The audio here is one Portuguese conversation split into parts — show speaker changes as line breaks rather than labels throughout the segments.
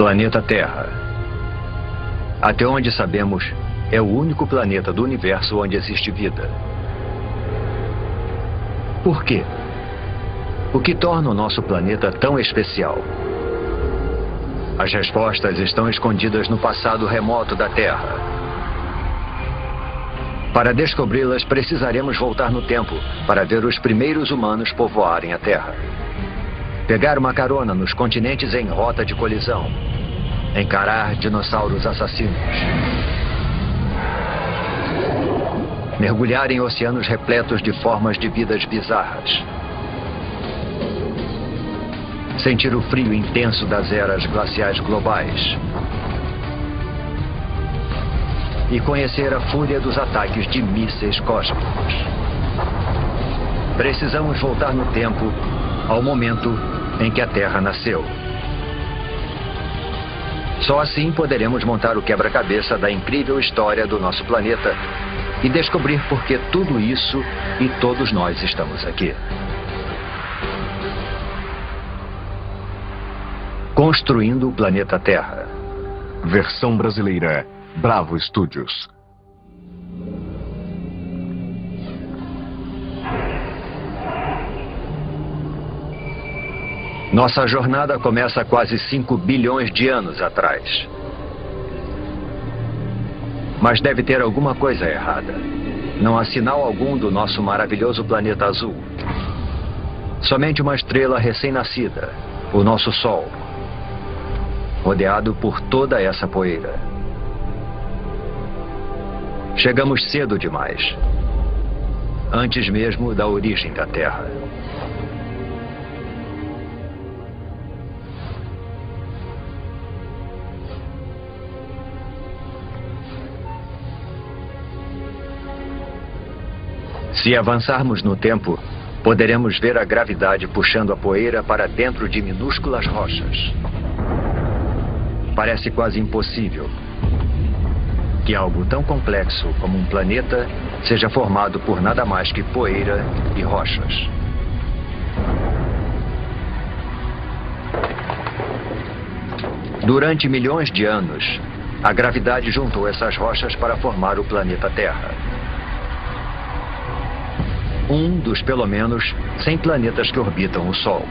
Planeta Terra. Até onde sabemos, é o único planeta do universo onde existe vida. Por quê? O que torna o nosso planeta tão especial? As respostas estão escondidas no passado remoto da Terra. Para descobri-las, precisaremos voltar no tempo para ver os primeiros humanos povoarem a Terra. Pegar uma carona nos continentes em rota de colisão. Encarar dinossauros assassinos. Mergulhar em oceanos repletos de formas de vidas bizarras. Sentir o frio intenso das eras glaciais globais. E conhecer a fúria dos ataques de mísseis cósmicos. Precisamos voltar no tempo ao momento em que a Terra nasceu. Só assim poderemos montar o quebra-cabeça da incrível história do nosso planeta e descobrir por que tudo isso e todos nós estamos aqui. Construindo o planeta Terra.
Versão brasileira, Bravo Studios.
Nossa jornada começa há quase 5 bilhões de anos atrás. Mas deve ter alguma coisa errada. Não há sinal algum do nosso maravilhoso planeta azul. Somente uma estrela recém-nascida, o nosso Sol, rodeado por toda essa poeira. Chegamos cedo demais, antes mesmo da origem da Terra. Se avançarmos no tempo, poderemos ver a gravidade puxando a poeira para dentro de minúsculas rochas. Parece quase impossível que algo tão complexo como um planeta seja formado por nada mais que poeira e rochas. Durante milhões de anos, a gravidade juntou essas rochas para formar o planeta Terra. Um dos pelo menos 100 planetas que orbitam o Sol.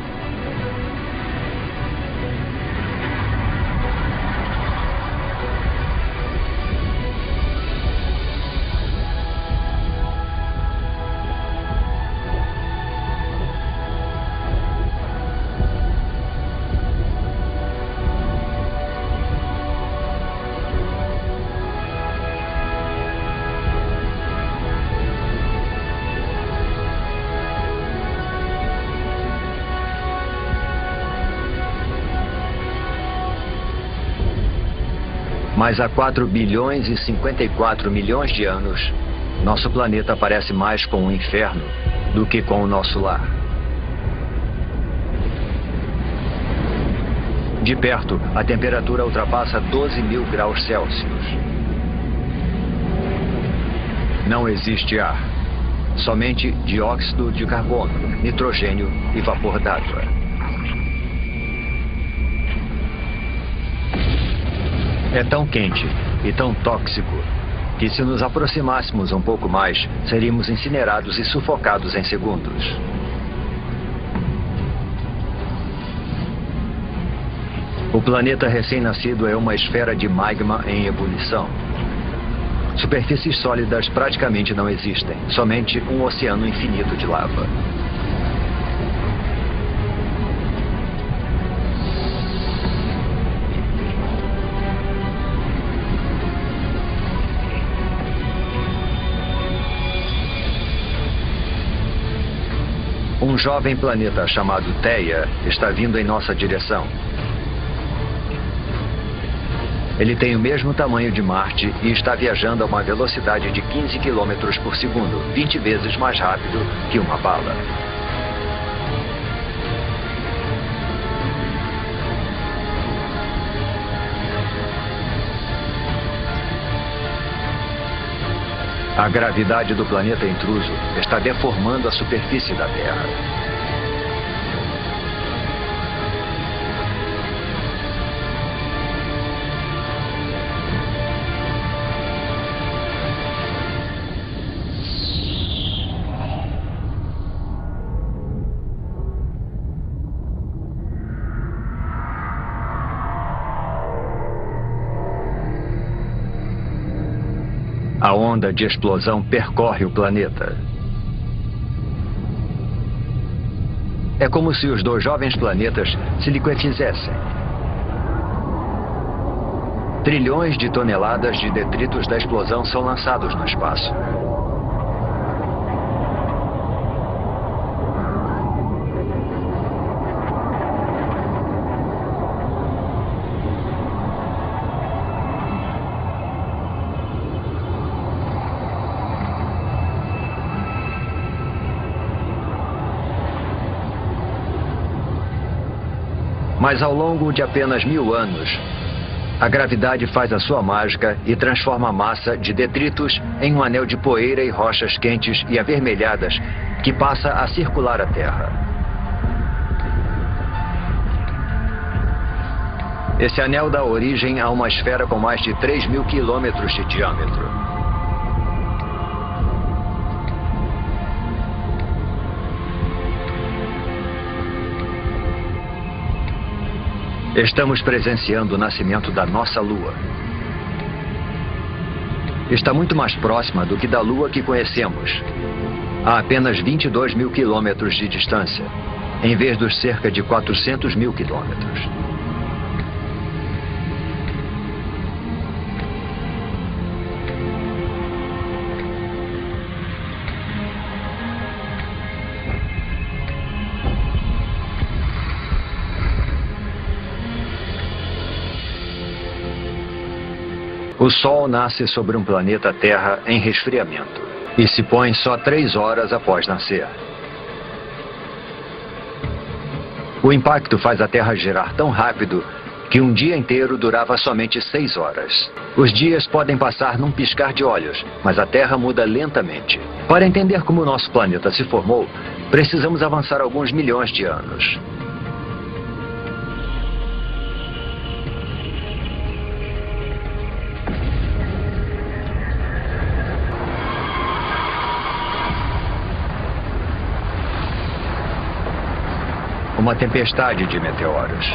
Mas há 4 bilhões e 54 milhões de anos, nosso planeta parece mais com um inferno do que com o nosso lar. De perto, a temperatura ultrapassa 12.000 graus Celsius. Não existe ar, somente dióxido de carbono, nitrogênio e vapor d'água. É tão quente e tão tóxico que, se nos aproximássemos um pouco mais, seríamos incinerados e sufocados em segundos. O planeta recém-nascido é uma esfera de magma em ebulição. Superfícies sólidas praticamente não existem, somente um oceano infinito de lava. Um jovem planeta chamado Theia está vindo em nossa direção. Ele tem o mesmo tamanho de Marte e está viajando a uma velocidade de 15 km por segundo, 20 vezes mais rápido que uma bala. A gravidade do planeta intruso está deformando a superfície da Terra. A onda de explosão percorre o planeta. É como se os dois jovens planetas se liquefizessem. Trilhões de toneladas de detritos da explosão são lançados no espaço. Mas ao longo de apenas 1000 anos, a gravidade faz a sua mágica e transforma a massa de detritos em um anel de poeira e rochas quentes e avermelhadas que passa a circular a Terra. Esse anel dá origem a uma esfera com mais de 3.000 quilômetros de diâmetro. Estamos presenciando o nascimento da nossa Lua. Está muito mais próxima do que da Lua que conhecemos, a apenas 22.000 quilômetros de distância, em vez dos cerca de 400.000 quilômetros. O Sol nasce sobre um planeta Terra em resfriamento e se põe só 3 horas após nascer. O impacto faz a Terra girar tão rápido que um dia inteiro durava somente 6 horas. Os dias podem passar num piscar de olhos, mas a Terra muda lentamente. Para entender como o nosso planeta se formou, precisamos avançar alguns milhões de anos. Uma tempestade de meteoros.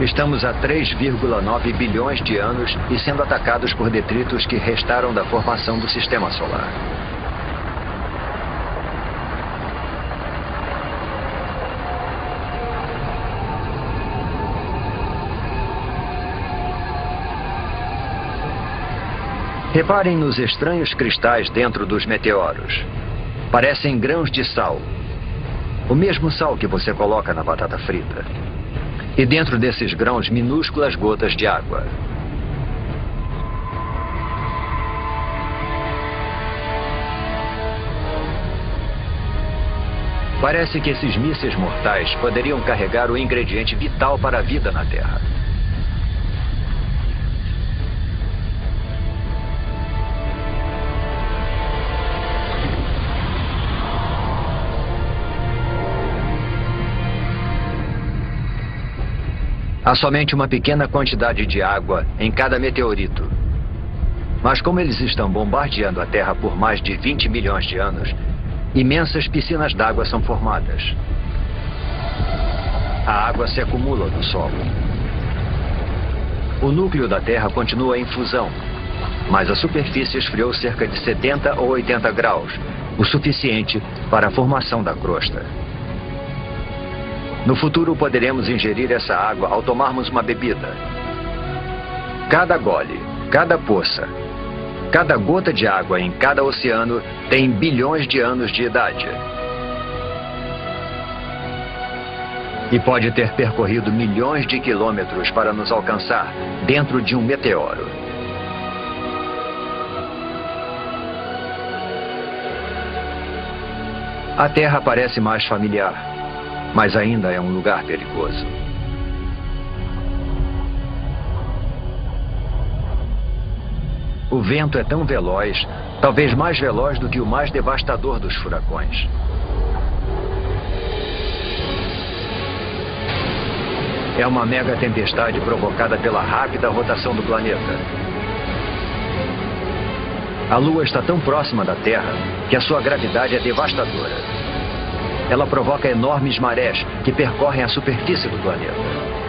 Estamos a 3,9 bilhões de anos e sendo atacados por detritos que restaram da formação do Sistema Solar. Reparem nos estranhos cristais dentro dos meteoros. Parecem grãos de sal. O mesmo sal que você coloca na batata frita. E dentro desses grãos, minúsculas gotas de água. Parece que esses mísseis mortais poderiam carregar o ingrediente vital para a vida na Terra. Há somente uma pequena quantidade de água em cada meteorito. Mas como eles estão bombardeando a Terra por mais de 20 milhões de anos, imensas piscinas d'água são formadas. A água se acumula no solo. O núcleo da Terra continua em fusão, mas a superfície esfriou cerca de 70 ou 80 graus, o suficiente para a formação da crosta. No futuro poderemos ingerir essa água ao tomarmos uma bebida. Cada gole, cada poça, cada gota de água em cada oceano tem bilhões de anos de idade. E pode ter percorrido milhões de quilômetros para nos alcançar dentro de um meteoro. A Terra parece mais familiar, mas ainda é um lugar perigoso. O vento é tão veloz, talvez mais veloz do que o mais devastador dos furacões. É uma mega tempestade provocada pela rápida rotação do planeta. A Lua está tão próxima da Terra que a sua gravidade é devastadora. Ela provoca enormes marés que percorrem a superfície do planeta.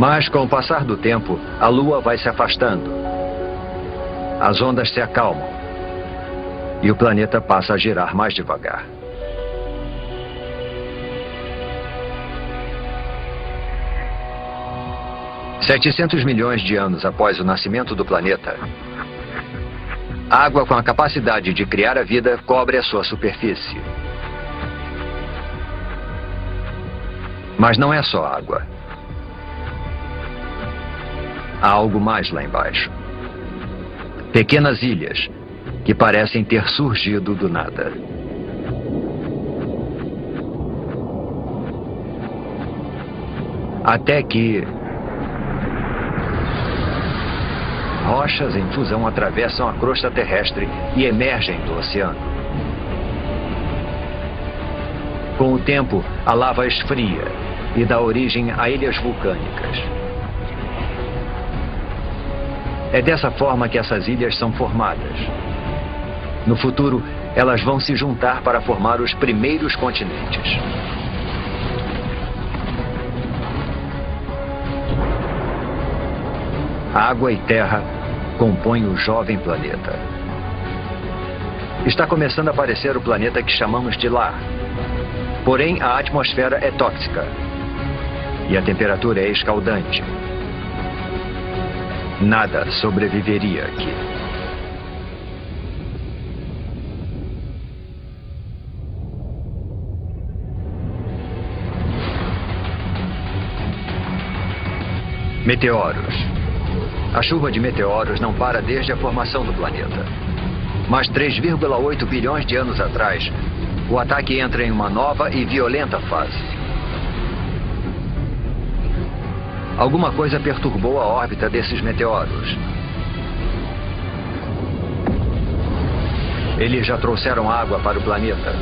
Mas, com o passar do tempo, a Lua vai se afastando. As ondas se acalmam. E o planeta passa a girar mais devagar. $700 milhões de anos após o nascimento do planeta, água com a capacidade de criar a vida cobre a sua superfície. Mas não é só água. Há algo mais lá embaixo. Pequenas ilhas que parecem ter surgido do nada. Até que rochas em fusão atravessam a crosta terrestre e emergem do oceano. Com o tempo, a lava esfria e dá origem a ilhas vulcânicas. É dessa forma que essas ilhas são formadas. No futuro, elas vão se juntar para formar os primeiros continentes. Água e terra compõem o jovem planeta. Está começando a aparecer o planeta que chamamos de lar. Porém, a atmosfera é tóxica. E a temperatura é escaldante. Nada sobreviveria aqui. Meteoros. A chuva de meteoros não para desde a formação do planeta. Mas 3,8 bilhões de anos atrás, o ataque entra em uma nova e violenta fase. Alguma coisa perturbou a órbita desses meteoros. Eles já trouxeram água para o planeta.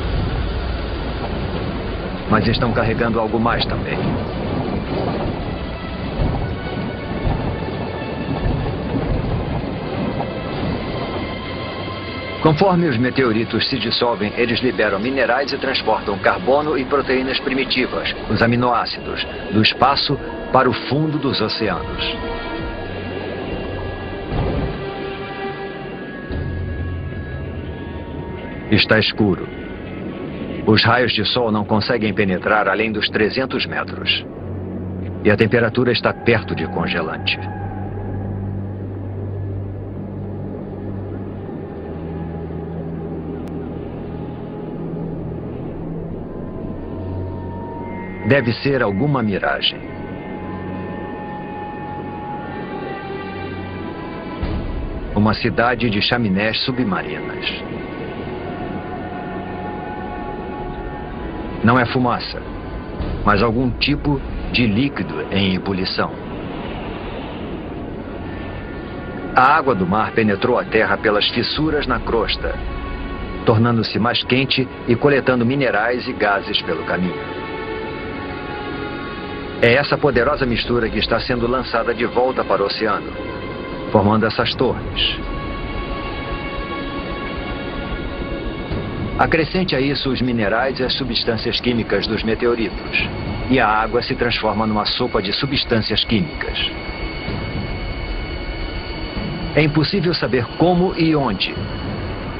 Mas estão carregando algo mais também. Conforme os meteoritos se dissolvem, eles liberam minerais e transportam carbono e proteínas primitivas, os aminoácidos, do espaço para o fundo dos oceanos. Está escuro. Os raios de sol não conseguem penetrar além dos 300 metros. E a temperatura está perto de congelante. Deve ser alguma miragem. Uma cidade de chaminés submarinas. Não é fumaça, mas algum tipo de líquido em ebulição. A água do mar penetrou a terra pelas fissuras na crosta, tornando-se mais quente e coletando minerais e gases pelo caminho. É essa poderosa mistura que está sendo lançada de volta para o oceano, formando essas torres. Acrescente a isso os minerais e as substâncias químicas dos meteoritos, e a água se transforma numa sopa de substâncias químicas. É impossível saber como e onde,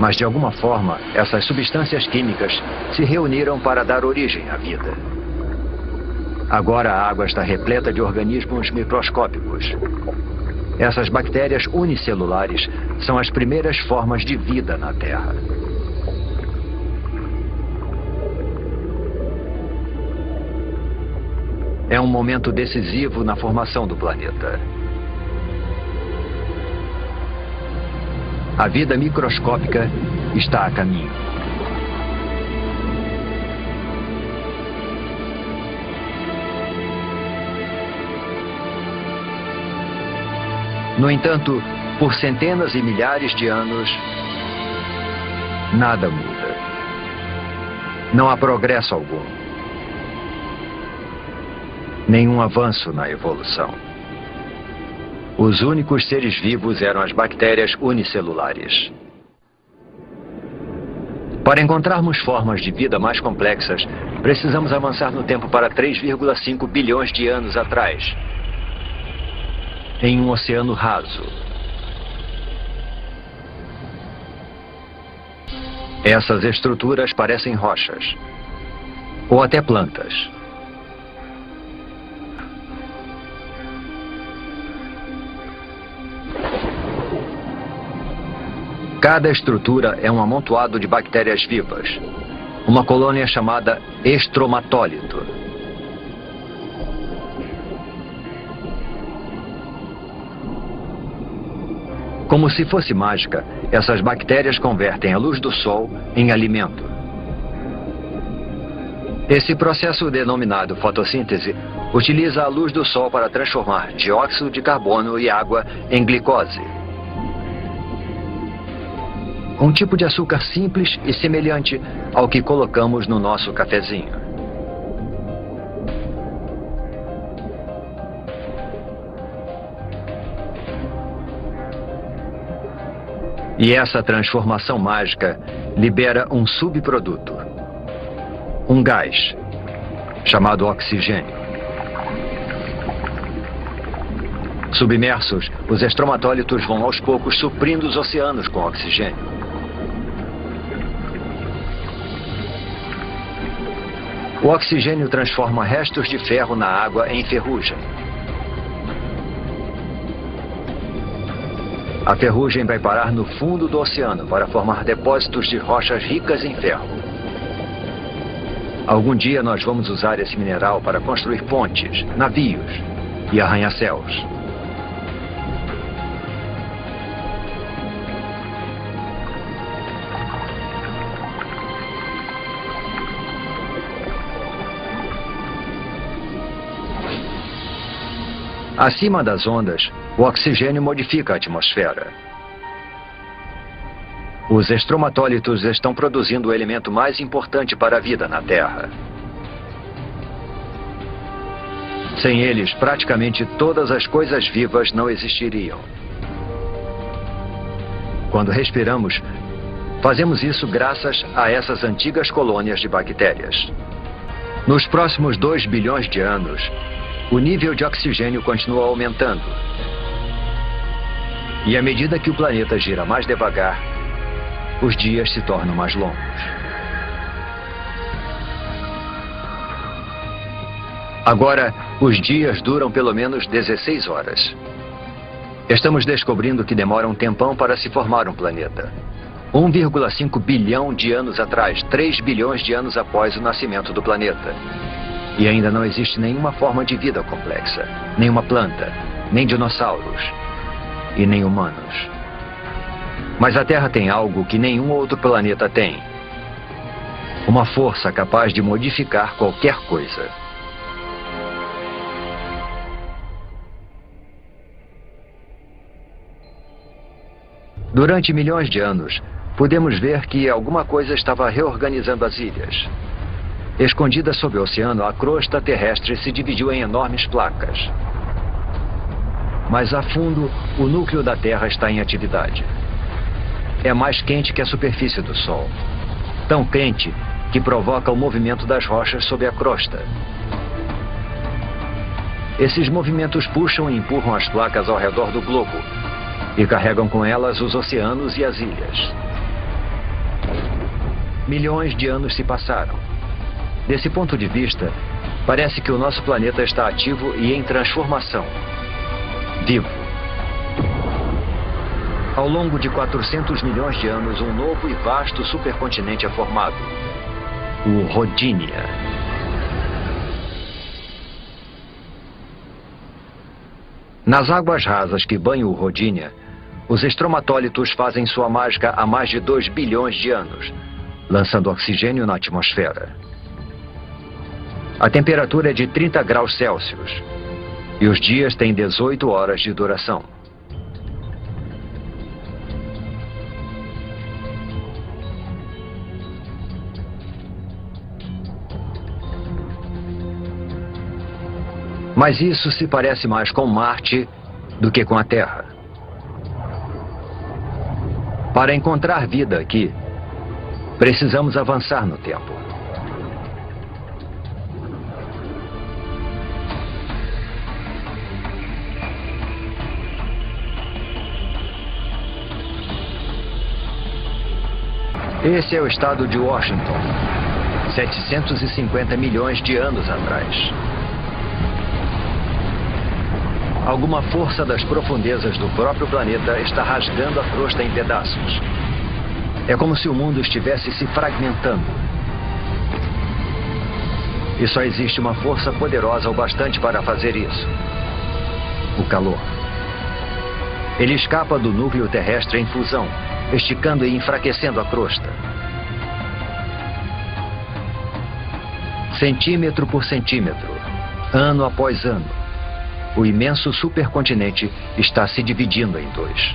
mas de alguma forma essas substâncias químicas se reuniram para dar origem à vida. Agora a água está repleta de organismos microscópicos. Essas bactérias unicelulares são as primeiras formas de vida na Terra. É um momento decisivo na formação do planeta. A vida microscópica está a caminho. No entanto, por centenas e milhares de anos, nada muda. Não há progresso algum. Nenhum avanço na evolução. Os únicos seres vivos eram as bactérias unicelulares. Para encontrarmos formas de vida mais complexas, precisamos avançar no tempo para 3,5 bilhões de anos atrás, em um oceano raso. Essas estruturas parecem rochas, ou até plantas. Cada estrutura é um amontoado de bactérias vivas, uma colônia chamada estromatólito. Como se fosse mágica, essas bactérias convertem a luz do sol em alimento. Esse processo denominado fotossíntese utiliza a luz do sol para transformar dióxido de carbono e água em glicose. Um tipo de açúcar simples e semelhante ao que colocamos no nosso cafezinho. E essa transformação mágica libera um subproduto, um gás, chamado oxigênio. Submersos, os estromatólitos vão aos poucos suprindo os oceanos com oxigênio. O oxigênio transforma restos de ferro na água em ferrugem. A ferrugem vai parar no fundo do oceano para formar depósitos de rochas ricas em ferro. Algum dia nós vamos usar esse mineral para construir pontes, navios e arranha-céus. Acima das ondas, o oxigênio modifica a atmosfera. Os estromatólitos estão produzindo o elemento mais importante para a vida na Terra. Sem eles, praticamente todas as coisas vivas não existiriam. Quando respiramos, fazemos isso graças a essas antigas colônias de bactérias. Nos próximos 2 bilhões de anos, o nível de oxigênio continua aumentando. E à medida que o planeta gira mais devagar, os dias se tornam mais longos. Agora, os dias duram pelo menos 16 horas. Estamos descobrindo que demora um tempão para se formar um planeta. 1,5 bilhão de anos atrás, 3 bilhões de anos após o nascimento do planeta. E ainda não existe nenhuma forma de vida complexa. Nenhuma planta, nem dinossauros e nem humanos. Mas a Terra tem algo que nenhum outro planeta tem. Uma força capaz de modificar qualquer coisa. Durante milhões de anos, pudemos ver que alguma coisa estava reorganizando as ilhas. Escondida sob o oceano, a crosta terrestre se dividiu em enormes placas. Mas a fundo, o núcleo da Terra está em atividade. É mais quente que a superfície do Sol. Tão quente que provoca o movimento das rochas sob a crosta. Esses movimentos puxam e empurram as placas ao redor do globo e carregam com elas os oceanos e as ilhas. Milhões de anos se passaram. Desse ponto de vista, parece que o nosso planeta está ativo e em transformação. Vivo. Ao longo de 400 milhões de anos, um novo e vasto supercontinente é formado. O Rodinia. Nas águas rasas que banham o Rodinia, Os estromatólitos fazem sua mágica há mais de 2 bilhões de anos, lançando oxigênio na atmosfera. A temperatura é de 30 graus Celsius e os dias têm 18 horas de duração. Mas isso se parece mais com Marte do que com a Terra. Para encontrar vida aqui, precisamos avançar no tempo. Esse é o estado de Washington, 750 milhões de anos atrás. Alguma força das profundezas do próprio planeta está rasgando a crosta em pedaços. É como se o mundo estivesse se fragmentando. E só existe uma força poderosa o bastante para fazer isso: o calor. Ele escapa do núcleo terrestre em fusão, esticando e enfraquecendo a crosta. Centímetro por centímetro, ano após ano, o imenso supercontinente está se dividindo em dois.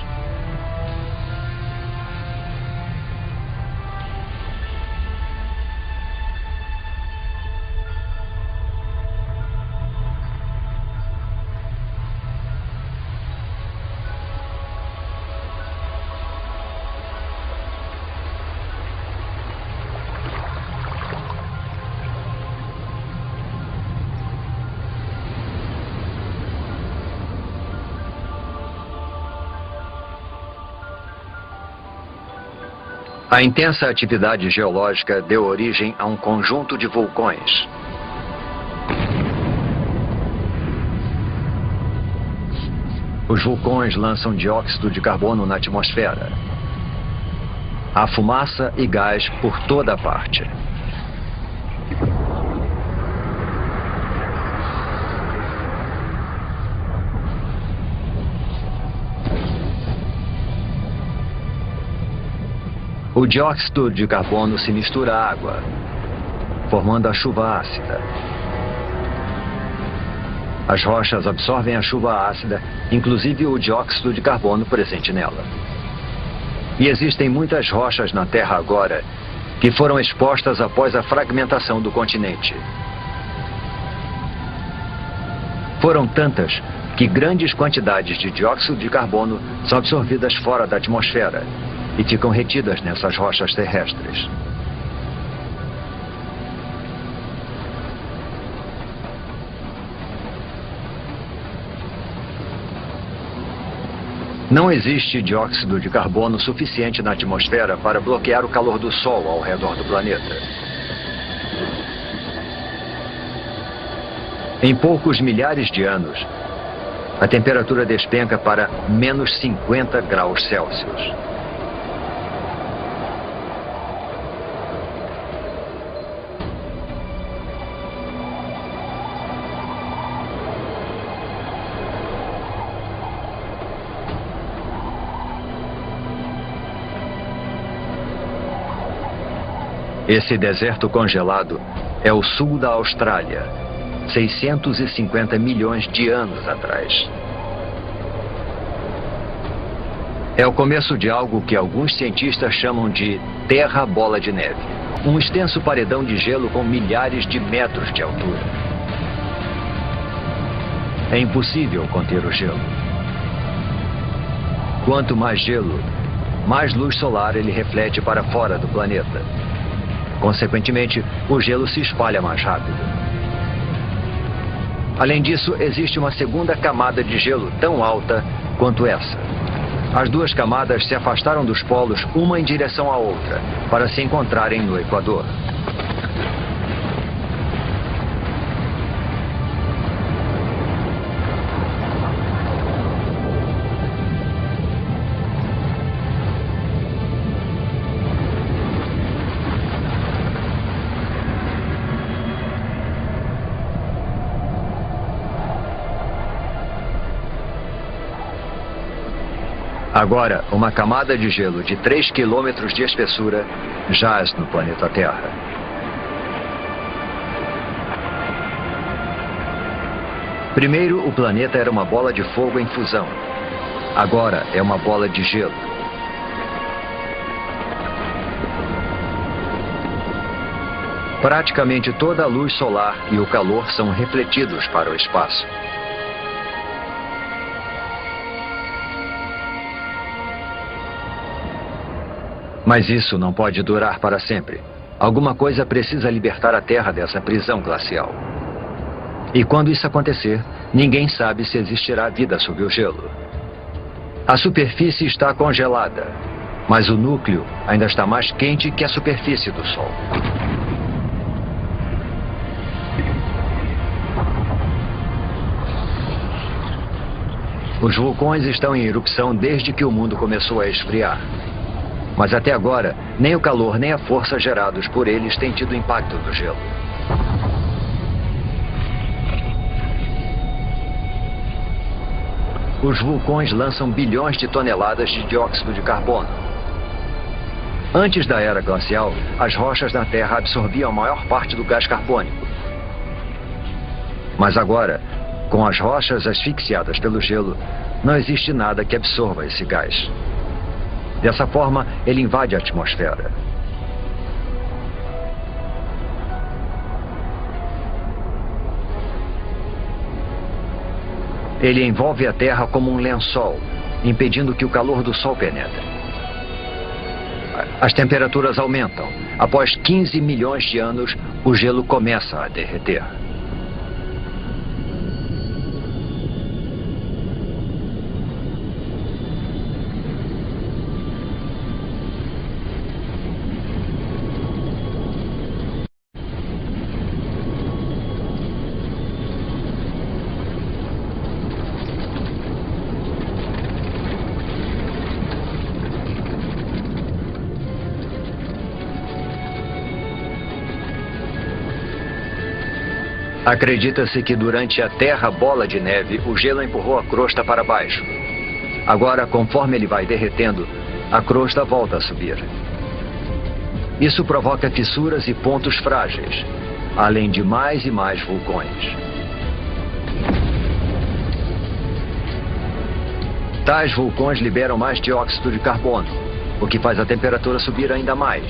A intensa atividade geológica deu origem a um conjunto de vulcões. Os vulcões lançam dióxido de carbono na atmosfera. Há fumaça e gás por toda parte. O dióxido de carbono se mistura à água, formando a chuva ácida. As rochas absorvem a chuva ácida, inclusive o dióxido de carbono presente nela. E existem muitas rochas na Terra agora que foram expostas após a fragmentação do continente. Foram tantas que grandes quantidades de dióxido de carbono são absorvidas fora da atmosfera e ficam retidas nessas rochas terrestres. Não existe dióxido de carbono suficiente na atmosfera para bloquear o calor do Sol ao redor do planeta. Em poucos milhares de anos, a temperatura despenca para menos 50 graus Celsius. Esse deserto congelado é o sul da Austrália, 650 milhões de anos atrás. É o começo de algo que alguns cientistas chamam de Terra Bola de Neve. Um extenso paredão de gelo com milhares de metros de altura. É impossível conter o gelo. Quanto mais gelo, mais luz solar ele reflete para fora do planeta. Consequentemente, o gelo se espalha mais rápido. Além disso, existe uma segunda camada de gelo tão alta quanto essa. As duas camadas se afastaram dos polos, uma em direção à outra, para se encontrarem no Equador. Agora, uma camada de gelo de 3 quilômetros de espessura jaz no planeta Terra. Primeiro, o planeta era uma bola de fogo em fusão. Agora é uma bola de gelo. Praticamente toda a luz solar e o calor são refletidos para o espaço. Mas isso não pode durar para sempre. Alguma coisa precisa libertar a Terra dessa prisão glacial. E quando isso acontecer, ninguém sabe se existirá vida sob o gelo. A superfície está congelada, mas o núcleo ainda está mais quente que a superfície do Sol. Os vulcões estão em erupção desde que o mundo começou a esfriar. Mas até agora, nem o calor nem a força gerados por eles têm tido impacto no gelo. Os vulcões lançam bilhões de toneladas de dióxido de carbono. Antes da era glacial, as rochas na Terra absorviam a maior parte do gás carbônico. Mas agora, com as rochas asfixiadas pelo gelo, não existe nada que absorva esse gás. Dessa forma, ele invade a atmosfera. Ele envolve a Terra como um lençol, impedindo que o calor do Sol penetre. As temperaturas aumentam. Após 15 milhões de anos, o gelo começa a derreter. Acredita-se que durante a Terra Bola de Neve, o gelo empurrou a crosta para baixo. Agora, conforme ele vai derretendo, a crosta volta a subir. Isso provoca fissuras e pontos frágeis, além de mais e mais vulcões. Tais vulcões liberam mais dióxido de carbono, o que faz a temperatura subir ainda mais.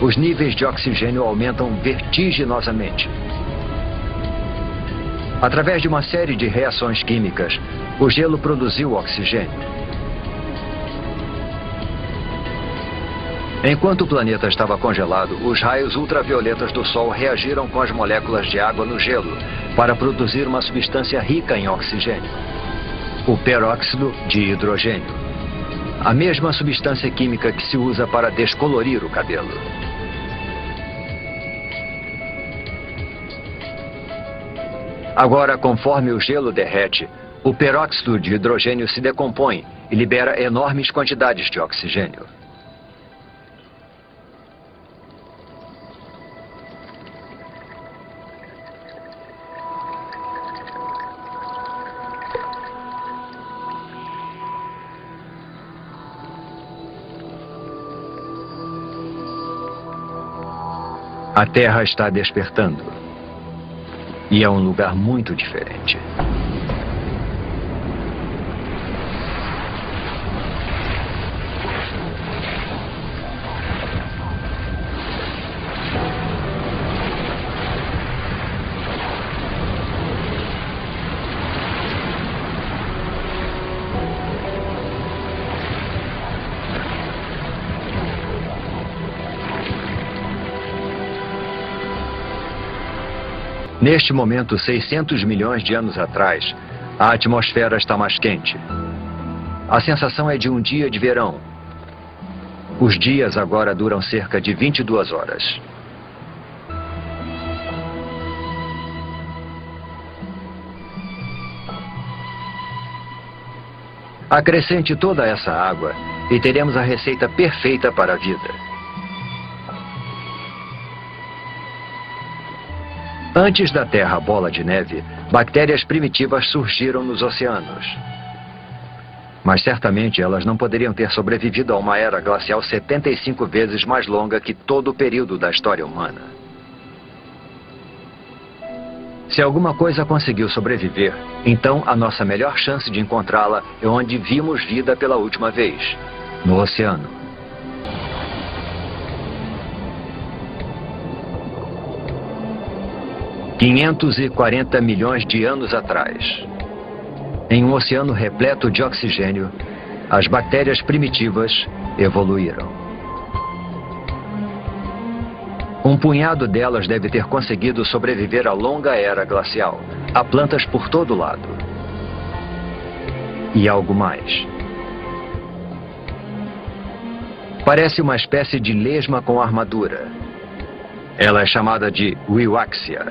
Os níveis de oxigênio aumentam vertiginosamente. Através de uma série de reações químicas, o gelo produziu oxigênio. Enquanto o planeta estava congelado, os raios ultravioletas do Sol reagiram com as moléculas de água no gelo para produzir uma substância rica em oxigênio, o peróxido de hidrogênio, a mesma substância química que se usa para descolorir o cabelo. Agora, conforme o gelo derrete, o peróxido de hidrogênio se decompõe e libera enormes quantidades de oxigênio. A Terra está despertando. E é um lugar muito diferente. Neste momento, 600 milhões de anos atrás, a atmosfera está mais quente. A sensação é de um dia de verão. Os dias agora duram cerca de 22 horas. Acrescente toda essa água e teremos a receita perfeita para a vida. Antes da Terra bola de neve, bactérias primitivas surgiram nos oceanos. Mas certamente elas não poderiam ter sobrevivido a uma era glacial 75 vezes mais longa que todo o período da história humana. Se alguma coisa conseguiu sobreviver, então a nossa melhor chance de encontrá-la é onde vimos vida pela última vez, no oceano. $540 milhões de anos atrás. Em um oceano repleto de oxigênio, as bactérias primitivas evoluíram. Um punhado delas deve ter conseguido sobreviver à longa era glacial. Há plantas por todo lado. E algo mais. Parece uma espécie de lesma com armadura. Ela é chamada de Wiwaxia.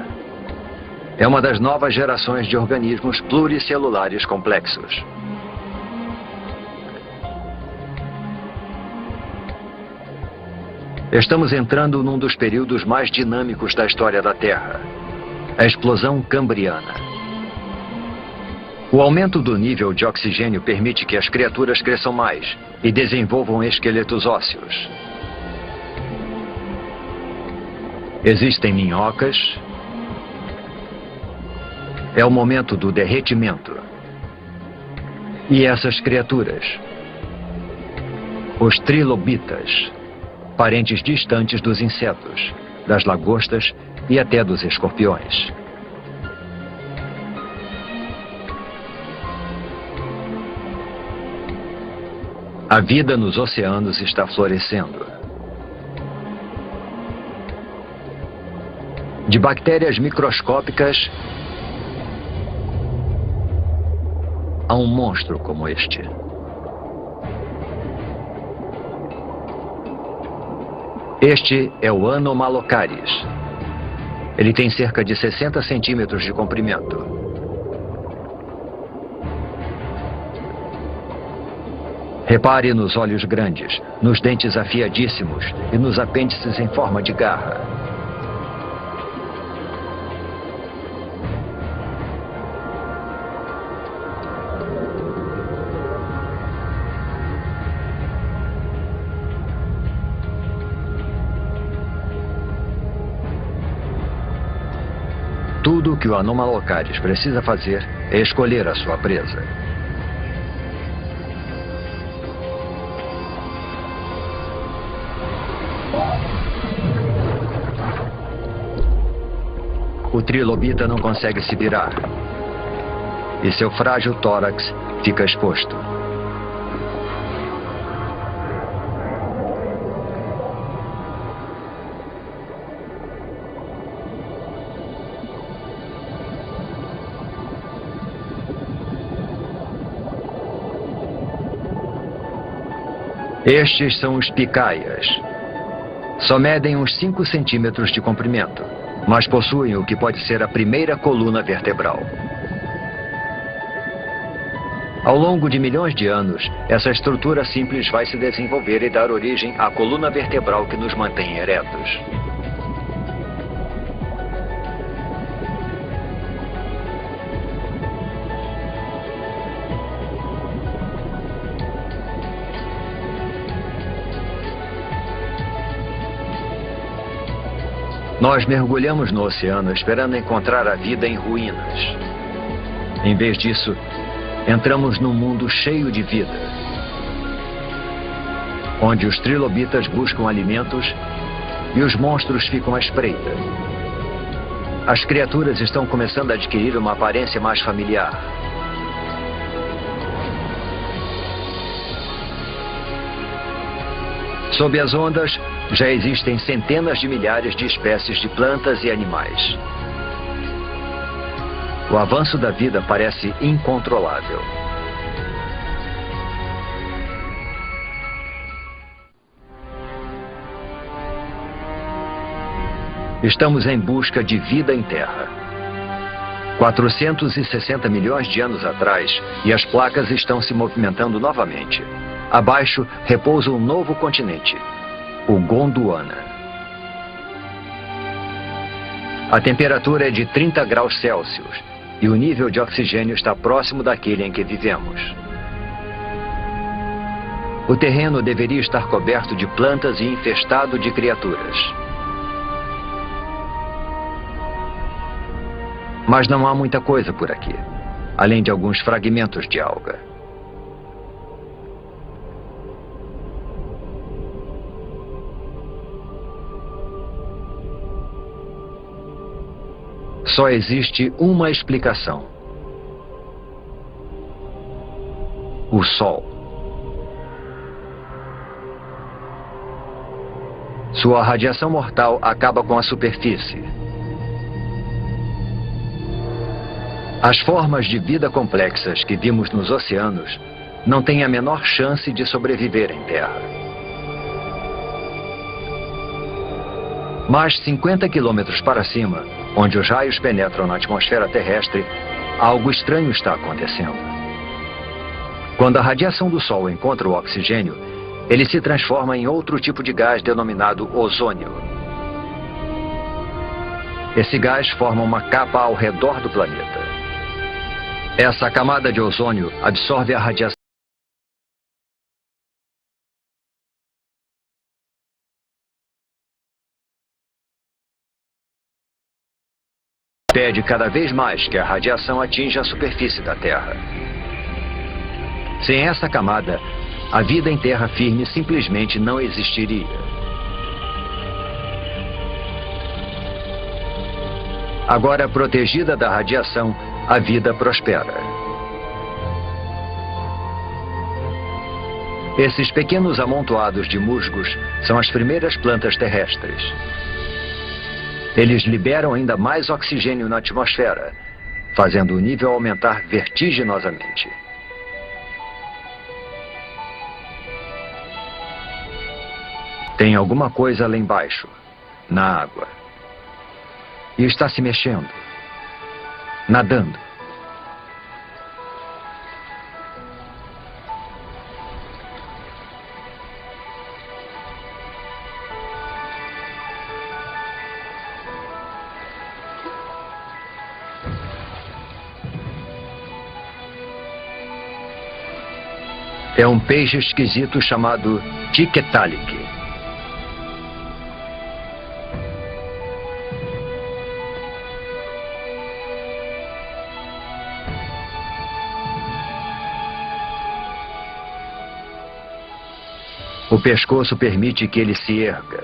É uma das novas gerações de organismos pluricelulares complexos. Estamos entrando num dos períodos mais dinâmicos da história da Terra, a explosão cambriana. O aumento do nível de oxigênio permite que as criaturas cresçam mais e desenvolvam esqueletos ósseos. Existem minhocas. É o momento do derretimento. E essas criaturas, os trilobitas, parentes distantes dos insetos, das lagostas e até dos escorpiões. A vida nos oceanos está florescendo. De bactérias microscópicas a um monstro como este. Este é o Anomalocaris. Ele tem cerca de 60 centímetros de comprimento. Repare nos olhos grandes, nos dentes afiadíssimos e nos apêndices em forma de garra. Tudo o que o Anomalocaris precisa fazer é escolher a sua presa. O trilobita não consegue se virar. E seu frágil tórax fica exposto. Estes são os picaias. Só medem uns 5 centímetros de comprimento, mas possuem o que pode ser a primeira coluna vertebral. Ao longo de milhões de anos, essa estrutura simples vai se desenvolver e dar origem à coluna vertebral que nos mantém eretos. Nós mergulhamos no oceano esperando encontrar a vida em ruínas. Em vez disso, entramos num mundo cheio de vida, onde os trilobitas buscam alimentos e os monstros ficam à espreita. As criaturas estão começando a adquirir uma aparência mais familiar. Sob as ondas, já existem centenas de milhares de espécies de plantas e animais. O avanço da vida parece incontrolável. Estamos em busca de vida em Terra. 460 milhões de anos atrás, e as placas estão se movimentando novamente. Abaixo repousa um novo continente, o Gondwana. A temperatura é de 30 graus Celsius e o nível de oxigênio está próximo daquele em que vivemos. O terreno deveria estar coberto de plantas e infestado de criaturas. Mas não há muita coisa por aqui, além de alguns fragmentos de alga. Só existe uma explicação: o Sol. Sua radiação mortal acaba com a superfície. As formas de vida complexas que vimos nos oceanos não têm a menor chance de sobreviver em Terra. Mas 50 quilômetros para cima, onde os raios penetram na atmosfera terrestre, algo estranho está acontecendo. Quando a radiação do Sol encontra o oxigênio, ele se transforma em outro tipo de gás denominado ozônio. Esse gás forma uma capa ao redor do planeta. Essa camada de ozônio absorve a radiação e impede cada vez mais que a radiação atinja a superfície da Terra. Sem essa camada, a vida em terra firme simplesmente não existiria. Agora protegida da radiação, a vida prospera. Esses pequenos amontoados de musgos são as primeiras plantas terrestres. Eles liberam ainda mais oxigênio na atmosfera, fazendo o nível aumentar vertiginosamente. Tem alguma coisa lá embaixo, na água. E está se mexendo, nadando. É um peixe esquisito chamado Tiktaalik. O pescoço permite que ele se erga.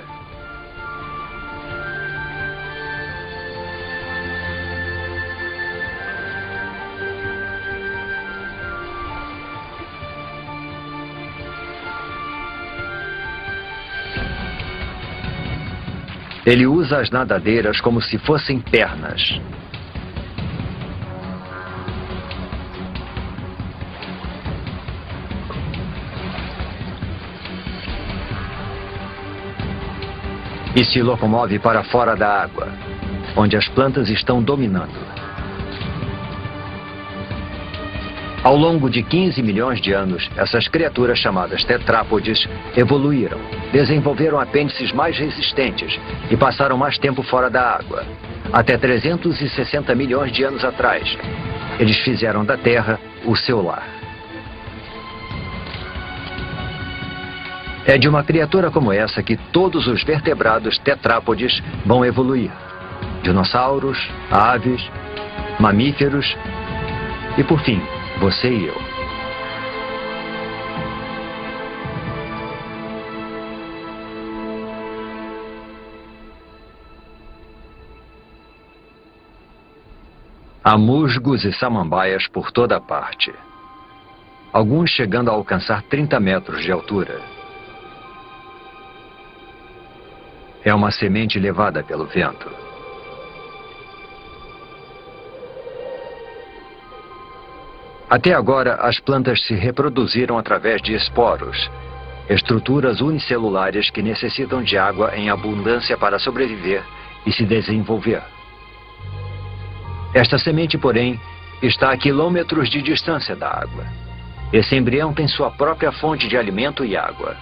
Ele usa as nadadeiras como se fossem pernas. E se locomove para fora da água, onde as plantas estão dominando. Ao longo de 15 milhões de anos, essas criaturas chamadas tetrápodes evoluíram, desenvolveram apêndices mais resistentes e passaram mais tempo fora da água. Até 360 milhões de anos atrás, eles fizeram da Terra o seu lar. É de uma criatura como essa que todos os vertebrados tetrápodes vão evoluir. Dinossauros, aves, mamíferos e, por fim, você e eu. Há musgos e samambaias por toda parte. Alguns chegando a alcançar 30 metros de altura. É uma semente levada pelo vento. Até agora, as plantas se reproduziram através de esporos, estruturas unicelulares que necessitam de água em abundância para sobreviver e se desenvolver. Esta semente, porém, está a quilômetros de distância da água. Esse embrião tem sua própria fonte de alimento e água.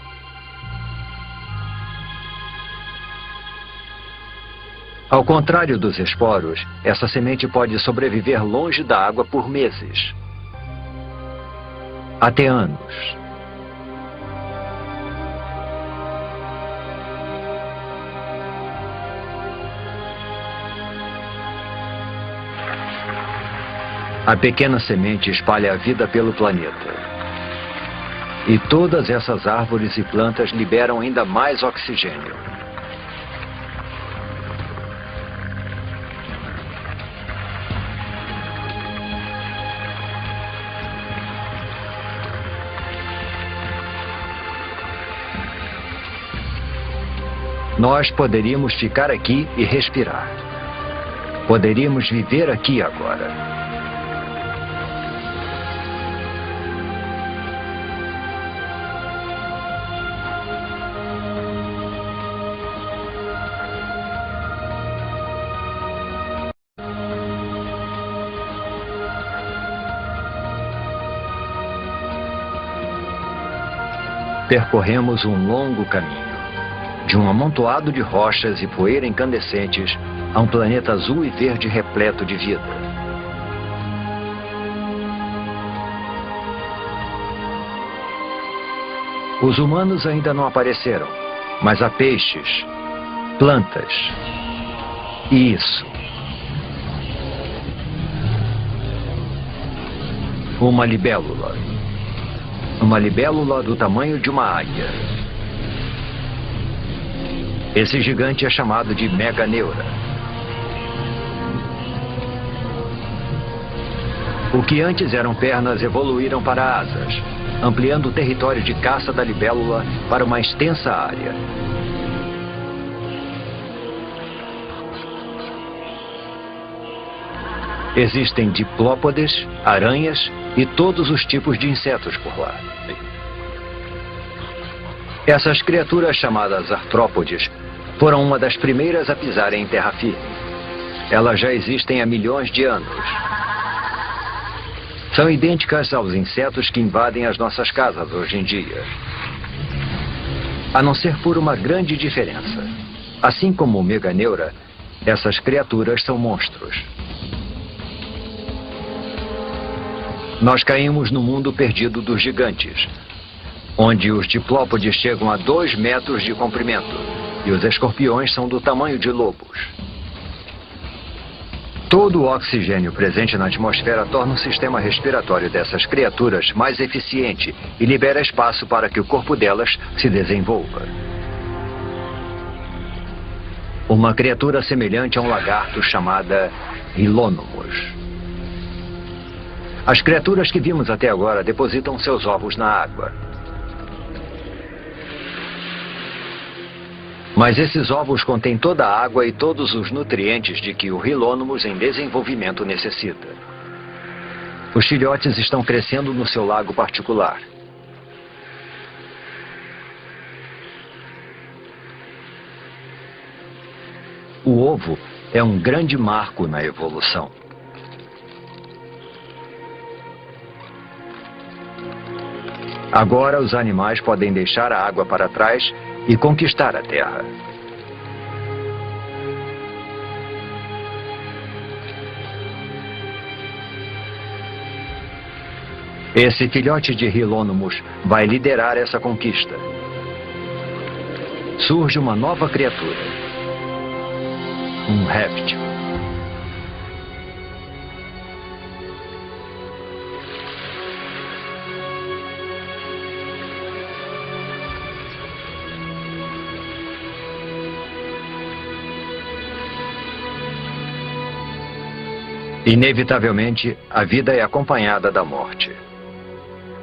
Ao contrário dos esporos, essa semente pode sobreviver longe da água por meses, até anos. A pequena semente espalha a vida pelo planeta. E todas essas árvores e plantas liberam ainda mais oxigênio. Nós poderíamos ficar aqui e respirar. Poderíamos viver aqui agora. Percorremos um longo caminho, de um amontoado de rochas e poeira incandescentes a um planeta azul e verde repleto de vida. Os humanos ainda não apareceram, mas há peixes, plantas e isso. Uma libélula. Uma libélula do tamanho de uma águia. Esse gigante é chamado de Meganeura. O que antes eram pernas evoluíram para asas, ampliando o território de caça da libélula para uma extensa área. Existem diplópodes, aranhas e todos os tipos de insetos por lá. Essas criaturas chamadas artrópodes foram uma das primeiras a pisarem em terra firme. Elas já existem há milhões de anos. São idênticas aos insetos que invadem as nossas casas hoje em dia. A não ser por uma grande diferença. Assim como o Meganeura, essas criaturas são monstros. Nós caímos no mundo perdido dos gigantes, onde os diplópodes chegam a 2 metros de comprimento e os escorpiões são do tamanho de lobos. Todo o oxigênio presente na atmosfera torna o sistema respiratório dessas criaturas mais eficiente e libera espaço para que o corpo delas se desenvolva. Uma criatura semelhante a um lagarto chamada Rilônomos. As criaturas que vimos até agora depositam seus ovos na água. Mas esses ovos contêm toda a água e todos os nutrientes de que o Rilônomos em desenvolvimento necessita. Os filhotes estão crescendo no seu lago particular. O ovo é um grande marco na evolução. Agora os animais podem deixar a água para trás e conquistar a terra. Esse filhote de Rilônomos vai liderar essa conquista. Surge uma nova criatura. Um réptil. Inevitavelmente, a vida é acompanhada da morte.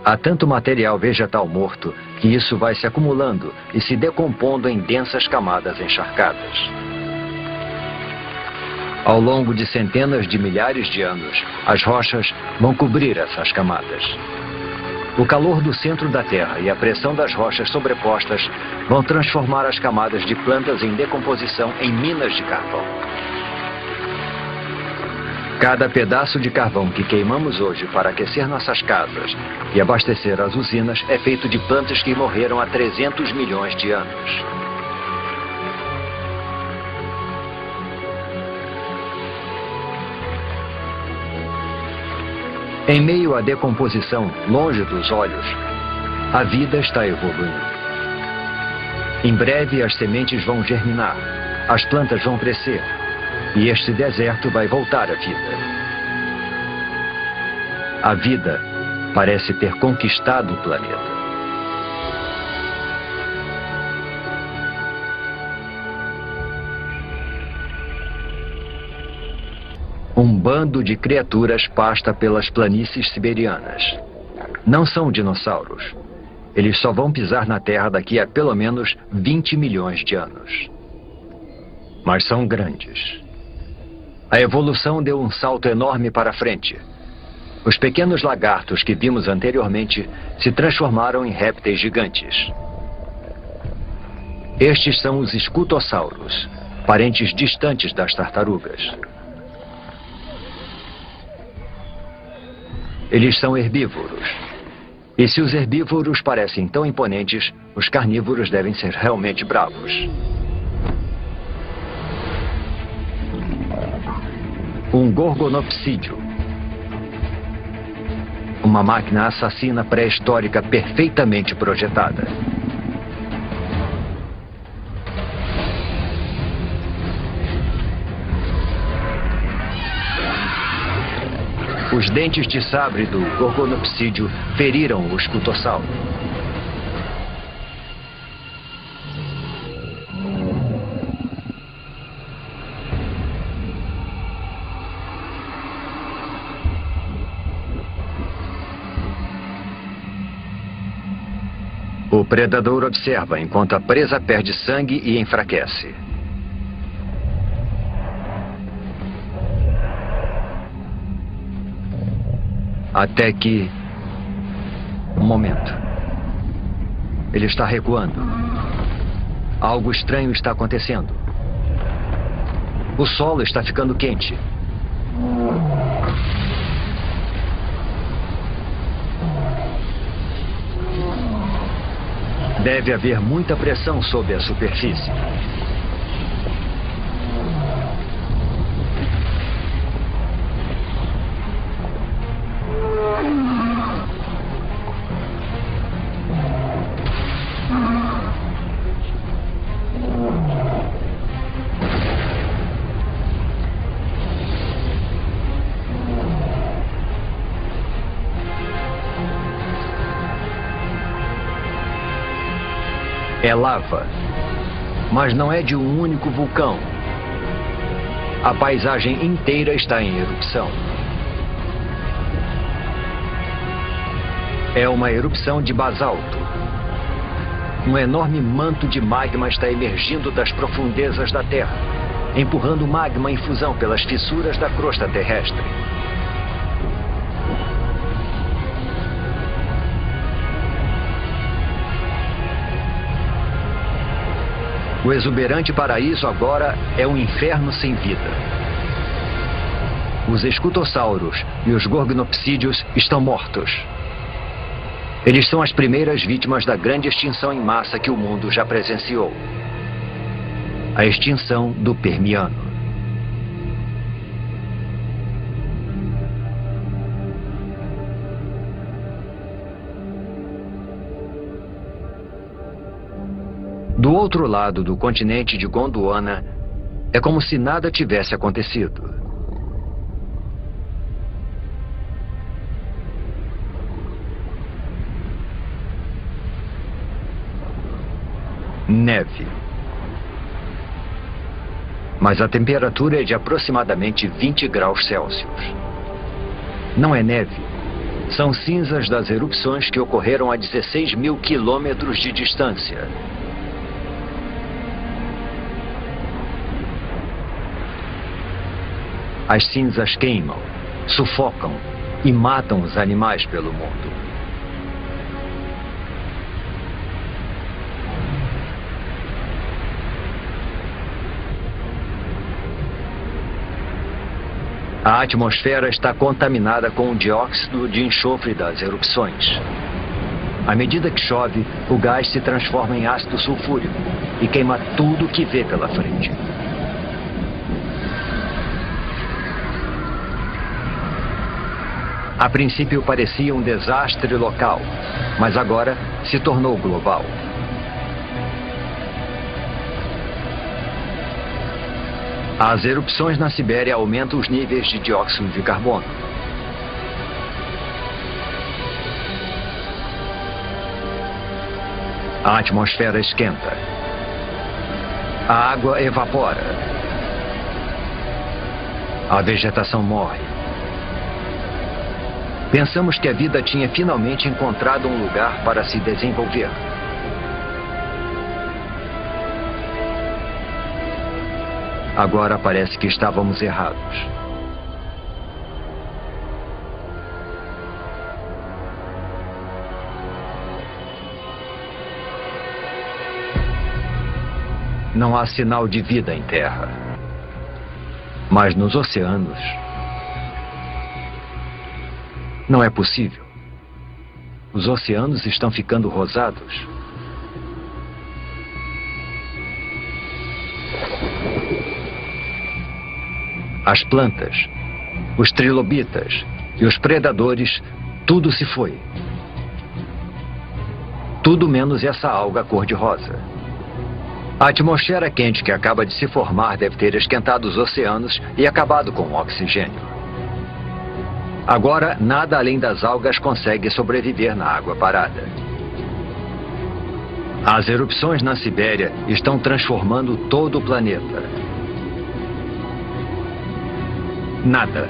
Há tanto material vegetal morto que isso vai se acumulando e se decompondo em densas camadas encharcadas. Ao longo de centenas de milhares de anos, as rochas vão cobrir essas camadas. O calor do centro da Terra e a pressão das rochas sobrepostas vão transformar as camadas de plantas em decomposição em minas de carvão. Cada pedaço de carvão que queimamos hoje para aquecer nossas casas e abastecer as usinas é feito de plantas que morreram há 300 milhões de anos. Em meio à decomposição, longe dos olhos, a vida está evoluindo. Em breve as sementes vão germinar, as plantas vão crescer e este deserto vai voltar à vida. A vida parece ter conquistado o planeta. Um bando de criaturas pasta pelas planícies siberianas. Não são dinossauros. Eles só vão pisar na Terra daqui a pelo menos 20 milhões de anos. Mas são grandes. A evolução deu um salto enorme para frente. Os pequenos lagartos que vimos anteriormente se transformaram em répteis gigantes. Estes são os escutossauros, parentes distantes das tartarugas. Eles são herbívoros. E se os herbívoros parecem tão imponentes, os carnívoros devem ser realmente bravos. Um gorgonopsídeo. Uma máquina assassina pré-histórica perfeitamente projetada. Os dentes de sabre do gorgonopsídeo feriram o escutossauro. O predador observa enquanto a presa perde sangue e enfraquece. Até que... Um momento. Ele está recuando. Algo estranho está acontecendo. O solo está ficando quente. Deve haver muita pressão sob a superfície. É lava, mas não é de um único vulcão. A paisagem inteira está em erupção. É uma erupção de basalto. Um enorme manto de magma está emergindo das profundezas da Terra, empurrando magma em fusão pelas fissuras da crosta terrestre. O exuberante paraíso agora é um inferno sem vida. Os escutossauros e os gorgonopsídeos estão mortos. Eles são as primeiras vítimas da grande extinção em massa que o mundo já presenciou. A extinção do Permiano. Do outro lado do continente de Gondwana, é como se nada tivesse acontecido. Neve. Mas a temperatura é de aproximadamente 20 graus Celsius. Não é neve. São cinzas das erupções que ocorreram a 16 mil quilômetros de distância. As cinzas queimam, sufocam e matam os animais pelo mundo. A atmosfera está contaminada com o dióxido de enxofre das erupções. À medida que chove, o gás se transforma em ácido sulfúrico e queima tudo que vê pela frente. A princípio parecia um desastre local, mas agora se tornou global. As erupções na Sibéria aumentam os níveis de dióxido de carbono. A atmosfera esquenta. A água evapora. A vegetação morre. Pensamos que a vida tinha finalmente encontrado um lugar para se desenvolver. Agora parece que estávamos errados. Não há sinal de vida em terra. Mas nos oceanos, não é possível. Os oceanos estão ficando rosados. As plantas, os trilobitas e os predadores, tudo se foi. Tudo menos essa alga cor-de-rosa. A atmosfera quente que acaba de se formar deve ter esquentado os oceanos e acabado com o oxigênio. Agora, nada além das algas consegue sobreviver na água parada. As erupções na Sibéria estão transformando todo o planeta. Nada,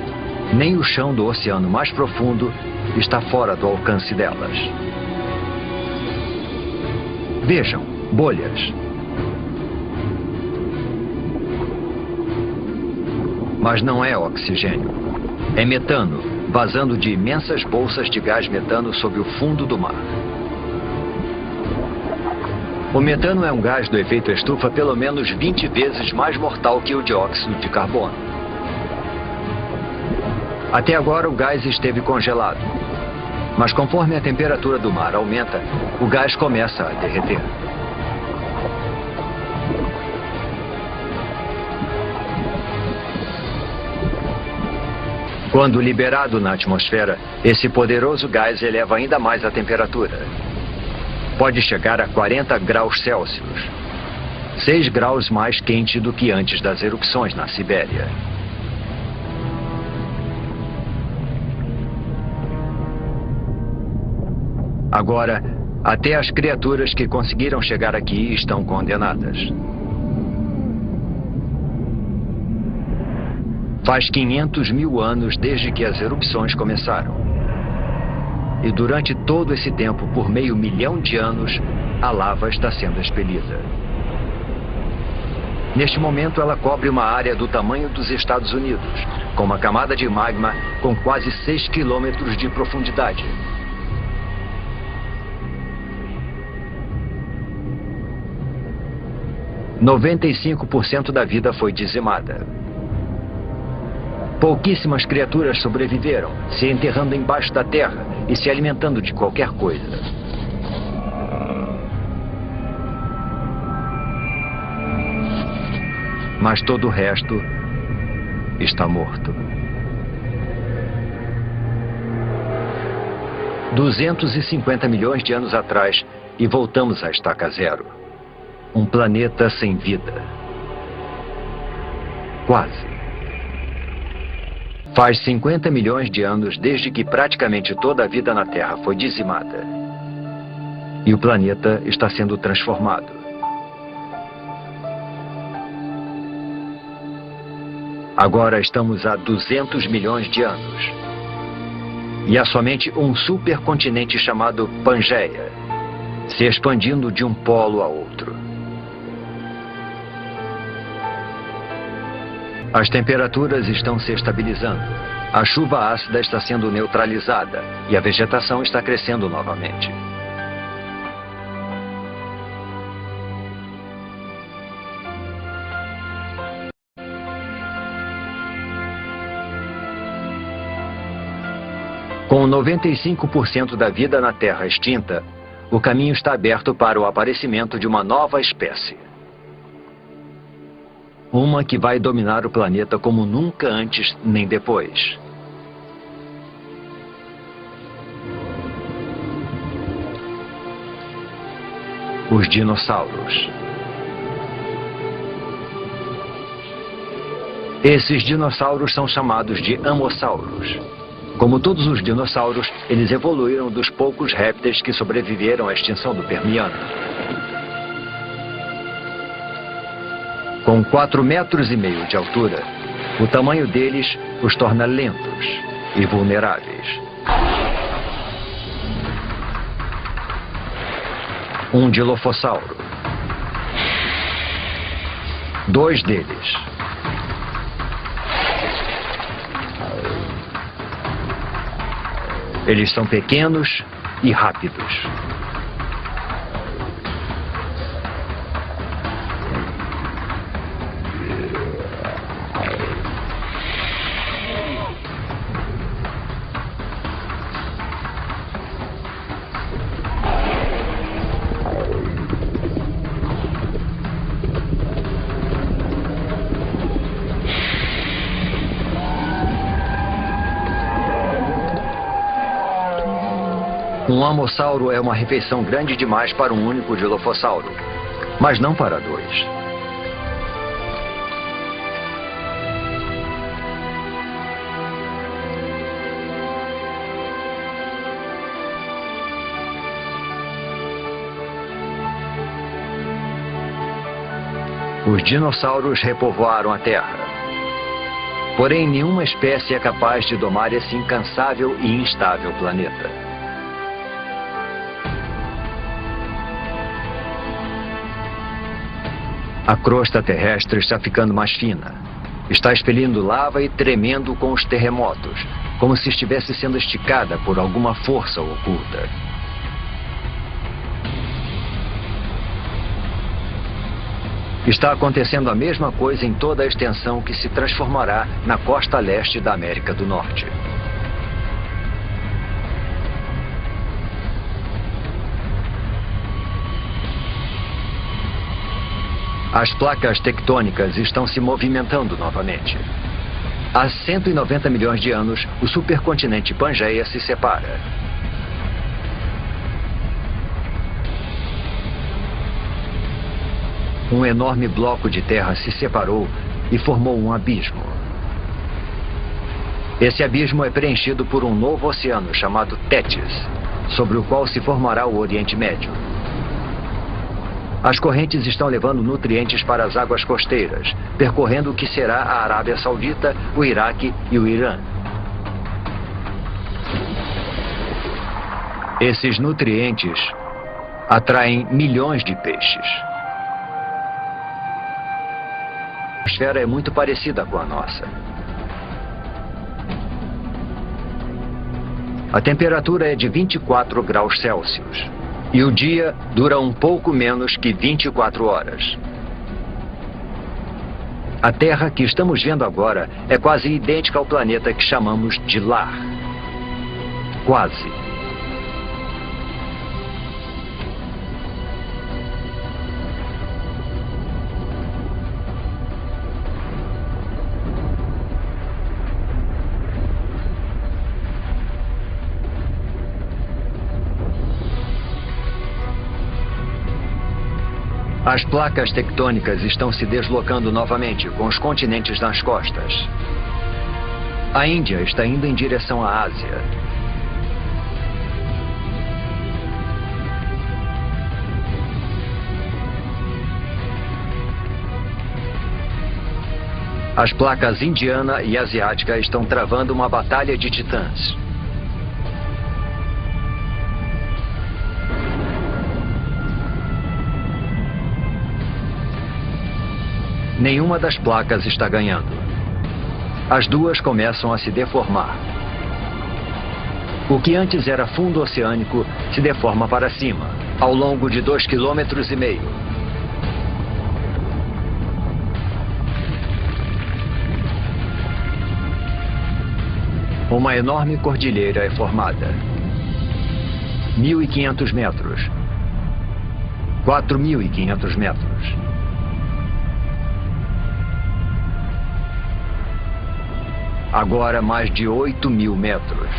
nem o chão do oceano mais profundo, está fora do alcance delas. Vejam, bolhas. Mas não é oxigênio. É metano, vazando de imensas bolsas de gás metano sob o fundo do mar. O metano é um gás do efeito estufa pelo menos 20 vezes mais mortal que o dióxido de carbono. Até agora o gás esteve congelado. Mas conforme a temperatura do mar aumenta, o gás começa a derreter. Quando liberado na atmosfera, esse poderoso gás eleva ainda mais a temperatura. Pode chegar a 40 graus Celsius, 6 graus mais quente do que antes das erupções na Sibéria. Agora, até as criaturas que conseguiram chegar aqui estão condenadas. Faz 500 mil anos desde que as erupções começaram. E durante todo esse tempo, por meio milhão de anos, a lava está sendo expelida. Neste momento, ela cobre uma área do tamanho dos Estados Unidos, com uma camada de magma com quase 6 quilômetros de profundidade. – 95% da vida foi dizimada. Pouquíssimas criaturas sobreviveram, se enterrando embaixo da terra e se alimentando de qualquer coisa. Mas todo o resto está morto. 250 milhões de anos atrás e voltamos à estaca zero. Um planeta sem vida. Quase. Faz 50 milhões de anos desde que praticamente toda a vida na Terra foi dizimada. E o planeta está sendo transformado. Agora estamos há 200 milhões de anos. E há somente um supercontinente chamado Pangeia, se expandindo de um polo a outro. As temperaturas estão se estabilizando, a chuva ácida está sendo neutralizada e a vegetação está crescendo novamente. Com 95% da vida na Terra extinta, o caminho está aberto para o aparecimento de uma nova espécie. Uma que vai dominar o planeta como nunca antes nem depois. Os dinossauros. Esses dinossauros são chamados de amossauros. Como todos os dinossauros, eles evoluíram dos poucos répteis que sobreviveram à extinção do Permiano. Com 4,5 metros de altura, o tamanho deles os torna lentos e vulneráveis. Um dilofossauro. 2 deles. Eles são pequenos e rápidos. Um amossauro é uma refeição grande demais para um único dilofossauro, mas não para 2. Os dinossauros repovoaram a Terra. Porém, nenhuma espécie é capaz de domar esse incansável e instável planeta. A crosta terrestre está ficando mais fina. Está expelindo lava e tremendo com os terremotos, como se estivesse sendo esticada por alguma força oculta. Está acontecendo a mesma coisa em toda a extensão que se transformará na costa leste da América do Norte. As placas tectônicas estão se movimentando novamente. Há 190 milhões de anos, o supercontinente Pangeia se separa. Um enorme bloco de terra se separou e formou um abismo. Esse abismo é preenchido por um novo oceano chamado Tétis, sobre o qual se formará o Oriente Médio. As correntes estão levando nutrientes para as águas costeiras, percorrendo o que será a Arábia Saudita, o Iraque e o Irã. Esses nutrientes atraem milhões de peixes. A atmosfera é muito parecida com a nossa. A temperatura é de 24 graus Celsius. E o dia dura um pouco menos que 24 horas. A Terra que estamos vendo agora é quase idêntica ao planeta que chamamos de lar. Quase. As placas tectônicas estão se deslocando novamente, com os continentes nas costas. A Índia está indo em direção à Ásia. As placas indiana e asiática estão travando uma batalha de titãs. Nenhuma das placas está ganhando. As duas começam a se deformar. O que antes era fundo oceânico se deforma para cima, ao longo de 2,5 quilômetros. Uma enorme cordilheira é formada. 1.500 metros. 4.500 metros. Agora mais de 8.000 metros.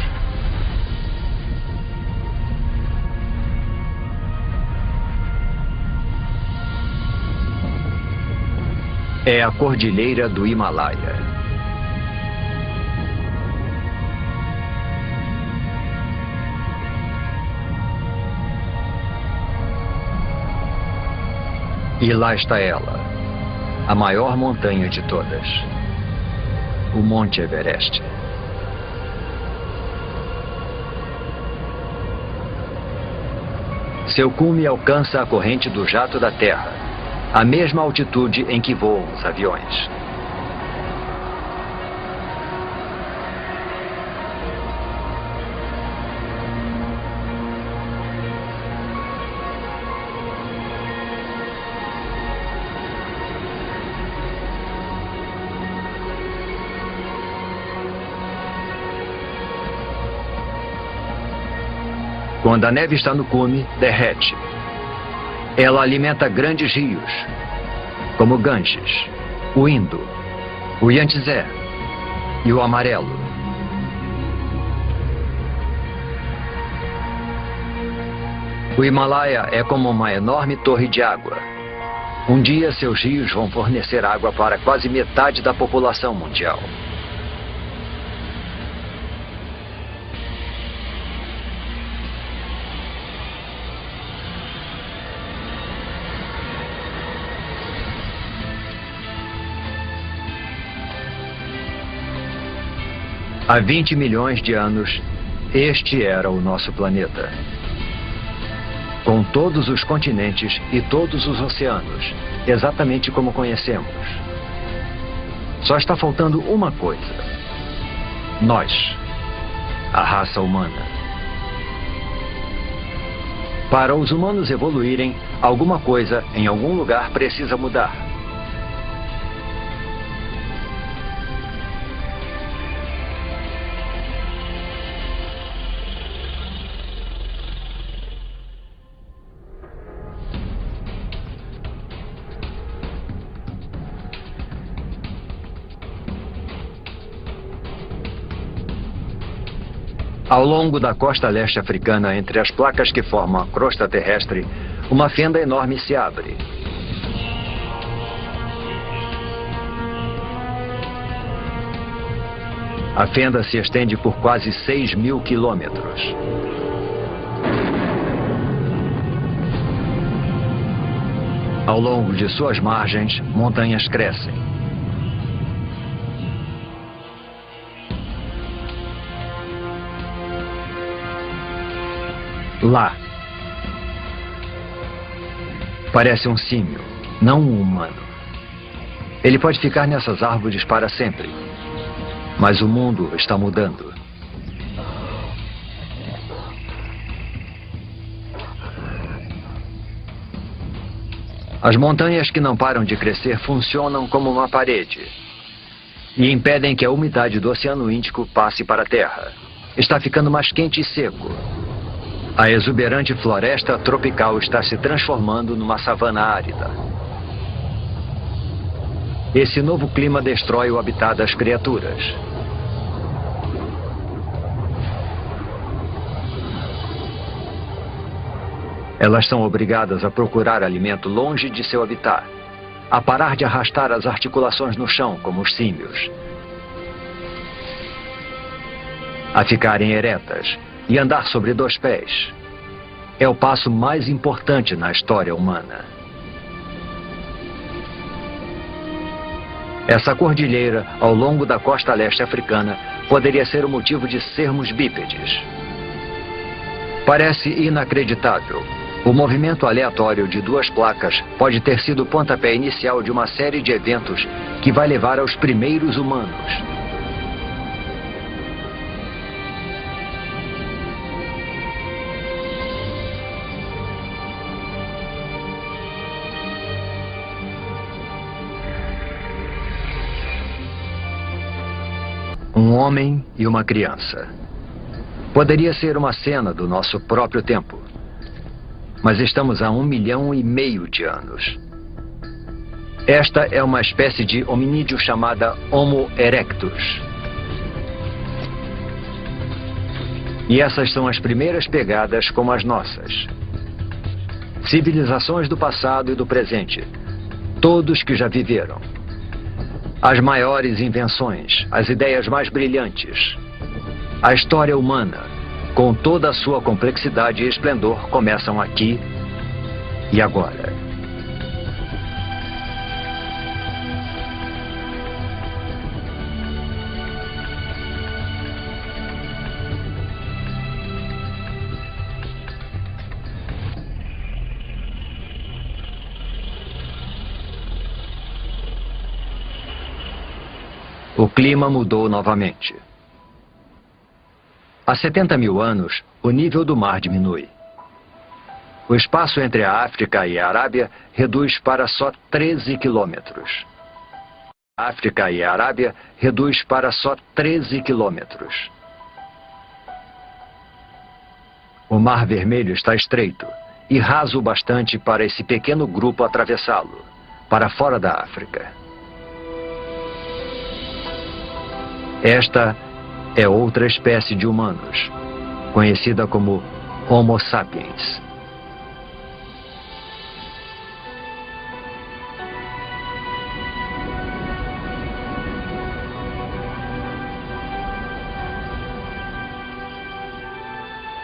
é a Cordilheira do Himalaia. E lá está ela, a maior montanha de todas, o Monte Everest. Seu cume alcança a corrente do jato da Terra, a mesma altitude em que voam os aviões. Quando a neve está no cume, derrete. Ela alimenta grandes rios, como o Ganges, o Indo, o Yangtze e o Amarelo. O Himalaia é como uma enorme torre de água. Um dia, seus rios vão fornecer água para quase metade da população mundial. Há 20 milhões de anos, este era o nosso planeta. Com todos os continentes e todos os oceanos, exatamente como conhecemos. Só está faltando uma coisa. Nós, a raça humana. Para os humanos evoluírem, alguma coisa em algum lugar precisa mudar. Ao longo da costa leste africana, entre as placas que formam a crosta terrestre, uma fenda enorme se abre. A fenda se estende por quase 6.000 quilômetros. Ao longo de suas margens, montanhas crescem. Lá. Parece um símio, não um humano. Ele pode ficar nessas árvores para sempre. Mas o mundo está mudando. As montanhas que não param de crescer funcionam como uma parede e impedem que a umidade do Oceano Índico passe para a Terra. Está ficando mais quente e seco. A exuberante floresta tropical está se transformando numa savana árida. Esse novo clima destrói o habitat das criaturas. Elas são obrigadas a procurar alimento longe de seu habitat, a parar de arrastar as articulações no chão, como os símios, a ficarem eretas e andar sobre 2 pés. É o passo mais importante na história humana. Essa cordilheira, ao longo da costa leste africana, poderia ser o motivo de sermos bípedes. Parece inacreditável. O movimento aleatório de 2 placas pode ter sido o pontapé inicial de uma série de eventos que vai levar aos primeiros humanos. Um homem e uma criança. Poderia ser uma cena do nosso próprio tempo. Mas estamos há 1,5 milhão de anos. Esta é uma espécie de hominídeo chamada Homo erectus. E essas são as primeiras pegadas como as nossas. Civilizações do passado e do presente. Todos que já viveram. As maiores invenções, as ideias mais brilhantes. A história humana, com toda a sua complexidade e esplendor, começam aqui e agora. O clima mudou novamente. Há 70 mil anos, o nível do mar diminui. O espaço entre a África e a Arábia reduz para só 13 quilômetros. A África e a Arábia reduz para só 13 quilômetros. O Mar Vermelho está estreito e raso o bastante para esse pequeno grupo atravessá-lo, para fora da África. Esta é outra espécie de humanos, conhecida como Homo sapiens.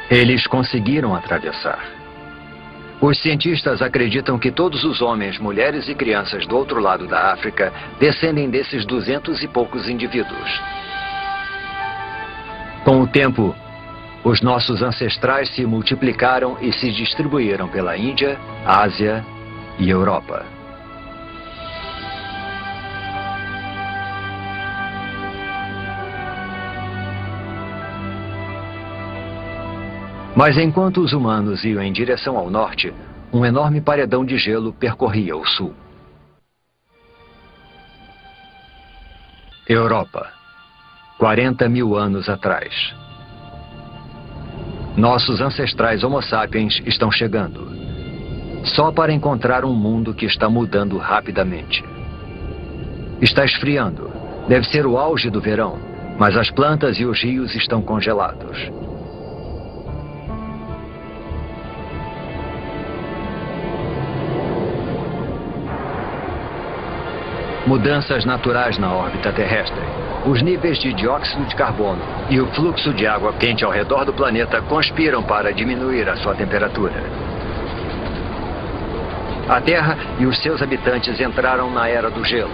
Eles conseguiram atravessar. Os cientistas acreditam que todos os homens, mulheres e crianças do outro lado da África descendem desses 200 e poucos indivíduos. Com o tempo, os nossos ancestrais se multiplicaram e se distribuíram pela Índia, Ásia e Europa. Mas enquanto os humanos iam em direção ao norte, um enorme paredão de gelo percorria o sul. Europa. 40 mil anos atrás. Nossos ancestrais Homo sapiens estão chegando, só para encontrar um mundo que está mudando rapidamente. Está esfriando. Deve ser o auge do verão, mas as plantas e os rios estão congelados. Mudanças naturais na órbita terrestre. Os níveis de dióxido de carbono e o fluxo de água quente ao redor do planeta conspiram para diminuir a sua temperatura. A Terra e os seus habitantes entraram na era do gelo.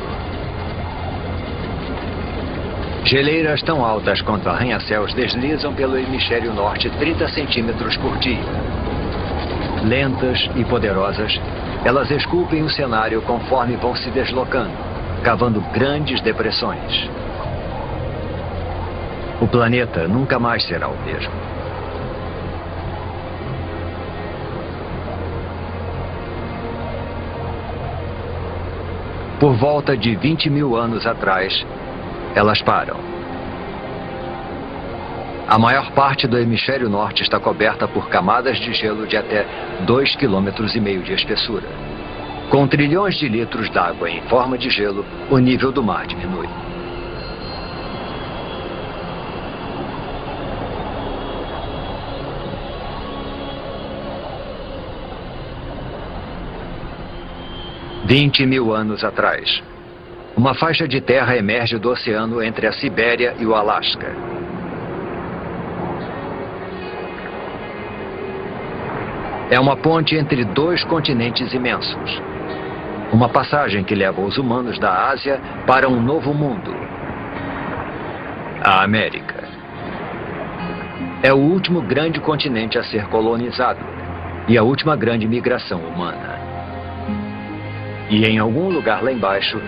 Geleiras tão altas quanto arranha-céus deslizam pelo hemisfério norte 30 centímetros por dia. Lentas e poderosas, elas esculpem o cenário conforme vão se deslocando, cavando grandes depressões. O planeta nunca mais será o mesmo. Por volta de 20 mil anos atrás, elas param. A maior parte do hemisfério norte está coberta por camadas de gelo de até 2,5 km de espessura. Com trilhões de litros d'água em forma de gelo, o nível do mar diminui. "20 mil anos atrás, uma faixa de terra emerge do oceano entre a Sibéria e o Alasca. É uma ponte entre dois continentes imensos. Uma passagem que leva os humanos da Ásia para um novo mundo, a América. É o último grande continente a ser colonizado e a última grande migração humana. E em algum lugar lá embaixo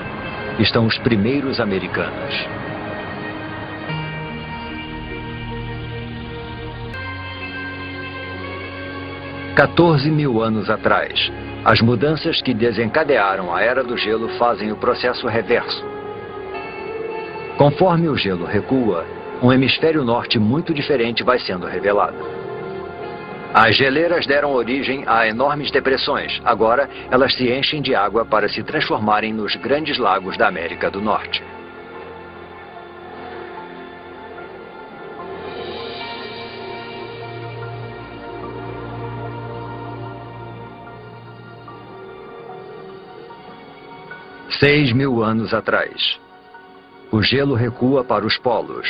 estão os primeiros americanos. "14 mil anos atrás, as mudanças que desencadearam a Era do Gelo fazem o processo reverso. Conforme o gelo recua, um hemisfério norte muito diferente vai sendo revelado. As geleiras deram origem a enormes depressões. Agora, elas se enchem de água para se transformarem nos grandes lagos da América do Norte. "6 mil anos atrás, O gelo recua para os polos,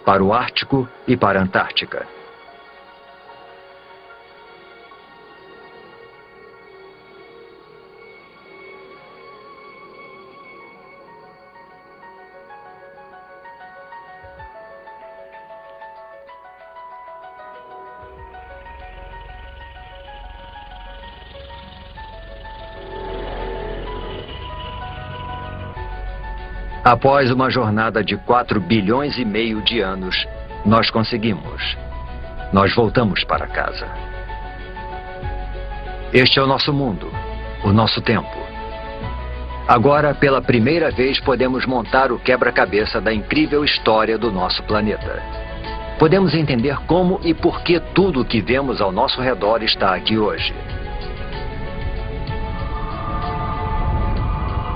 para o Ártico e para a Antártica. Após uma jornada de 4 bilhões e meio de anos, nós conseguimos. Nós voltamos para casa. Este é o nosso mundo, o nosso tempo. Agora, pela primeira vez, podemos montar o quebra-cabeça da incrível história do nosso planeta. Podemos entender como e por que tudo o que vemos ao nosso redor está aqui hoje.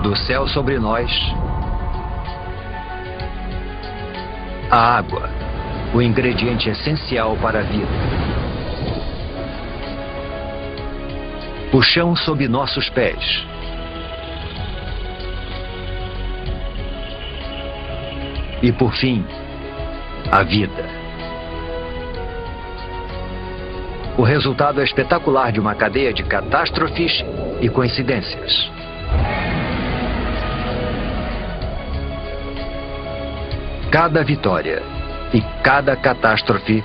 Do céu sobre nós, a água, o ingrediente essencial para a vida. O chão sob nossos pés. E por fim, a vida. O resultado é espetacular de uma cadeia de catástrofes e coincidências. Cada vitória e cada catástrofe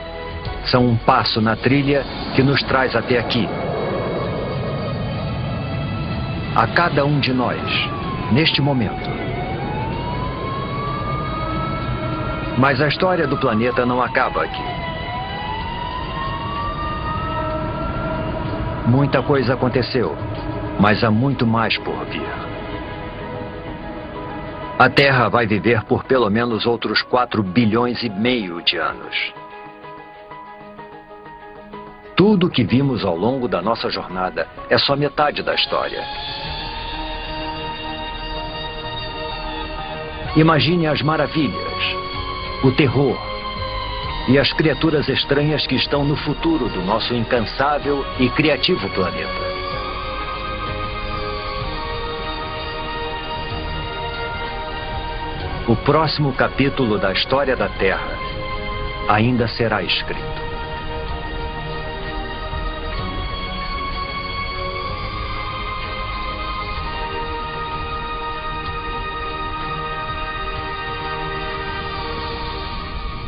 são um passo na trilha que nos traz até aqui. A cada um de nós, neste momento. Mas a história do planeta não acaba aqui. Muita coisa aconteceu, mas há muito mais por vir. A Terra vai viver por pelo menos outros 4 bilhões e meio de anos. Tudo que vimos ao longo da nossa jornada é só metade da história. Imagine as maravilhas, o terror e as criaturas estranhas que estão no futuro do nosso incansável e criativo planeta. O próximo capítulo da história da Terra ainda será escrito.